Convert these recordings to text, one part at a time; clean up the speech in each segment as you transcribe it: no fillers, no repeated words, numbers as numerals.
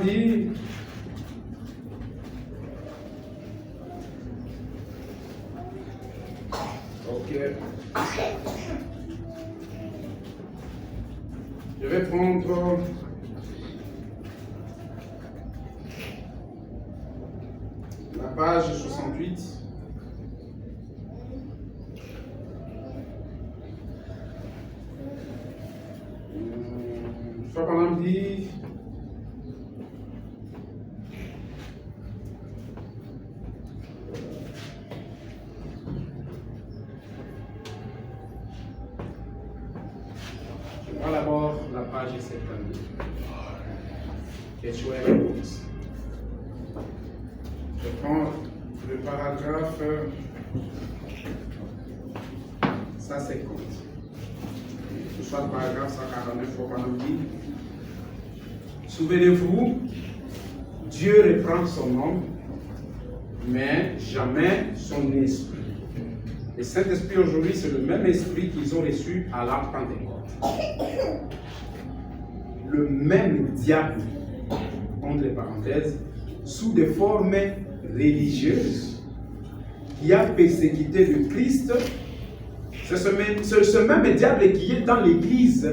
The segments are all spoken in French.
dit, ok. Je vais prendre la page 68. Je crois qu'on a dit je prends d'abord la page 72. Quechua Réponse. Je prends le paragraphe 150. Soit le paragraphe 149, on dit. Souvenez-vous, Dieu reprend son homme, mais jamais son esprit. Le Saint-Esprit aujourd'hui, c'est le même esprit qu'ils ont reçu à la Pentecôte. Le même diable, entre les parenthèses, sous des formes religieuses, qui a persécuté le Christ. C'est ce même diable qui est dans l'église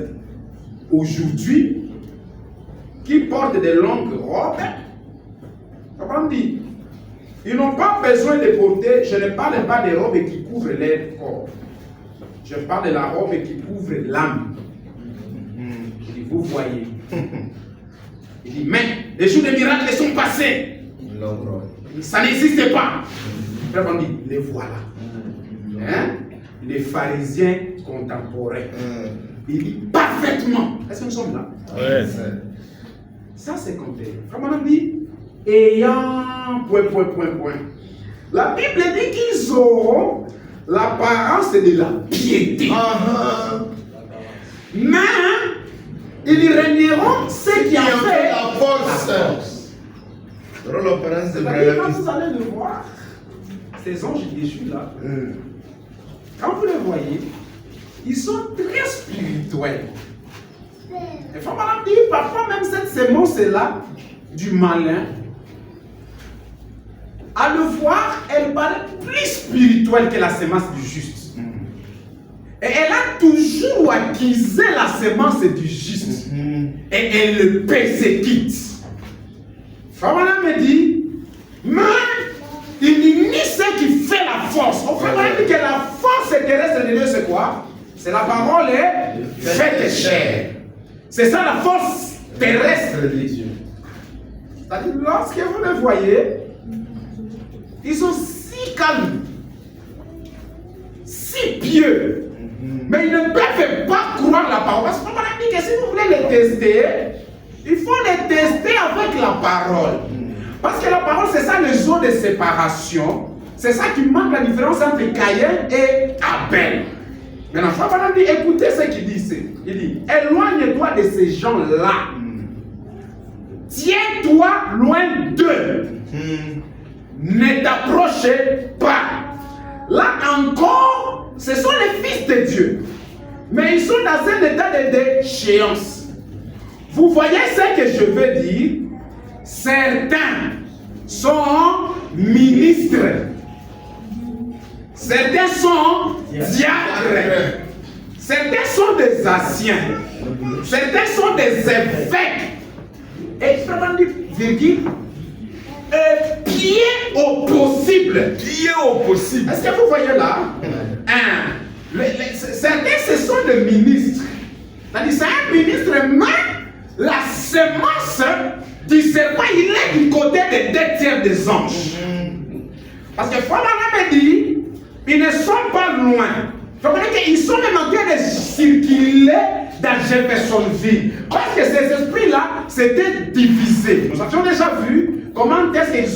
aujourd'hui, qui porte des longues robes. Comment dit? Ils n'ont pas besoin de porter, je ne parle pas des robes qui couvrent leur corps. Je parle de la robe qui couvre l'âme. Vous voyez. Il dit, mais les jours des miracles sont passés. Ça n'existe pas. On dit, les voilà. Hein? Les pharisiens contemporains. Il dit parfaitement. Est-ce que nous sommes là? Ouais. Ça, c'est compté. Comment on dit? Ayant. La Bible dit qu'ils auront l'apparence de la piété. Mais ils régneront ceux qui ont fait la force. Quand vous allez le voir, ces anges déchus là, quand vous les voyez, ils sont très spirituels. Et faut madame dire, parfois même cette sémence-là, du malin, à le voir, elle paraît plus spirituelle que la sémence du juste. Et elle a toujours acquis la sémence du juste. Et elle le persécute. Famana me dit, mais il dit ni ce qui fait la force. On fait dit que la force terrestre de Dieu, c'est quoi? C'est la parole faite chair. C'est ça la force terrestre de Dieu. C'est-à-dire, lorsque vous les voyez, ils sont si calmes, si pieux, mais ils ne peuvent pas croire la parole. Parce que on dit que si vous voulez les tester, il faut les tester avec la parole. Parce que la parole, c'est ça le zone de séparation. C'est ça qui marque la différence entre Caïn et Abel. Maintenant, Fabana dit, écoutez ce qu'il dit ici. Il dit, éloigne-toi de ces gens-là. Tiens-toi loin d'eux. Ne t'approche pas. Là encore, ce sont les fils de Dieu. Mais ils sont dans un état de déchéance. Vous voyez ce que je veux dire? Certains sont ministres. Certains sont diacres. Certains sont des anciens. Certains sont des évêques. Et je vais dire, virgule, pied au possible. Pied au possible. Est-ce que vous voyez là? Certains, ce sont des ministres. C'est-à-dire, c'est un ministre, mais la semence du serpent, il est du côté des 2/3 des anges. Parce que Fabana me dit, ils ne sont pas loin. Ils sont même en train de circuler dans Jeffersonville. Parce que ces esprits-là, c'était divisé. Nous avions déjà vu comment est-ce qu'ils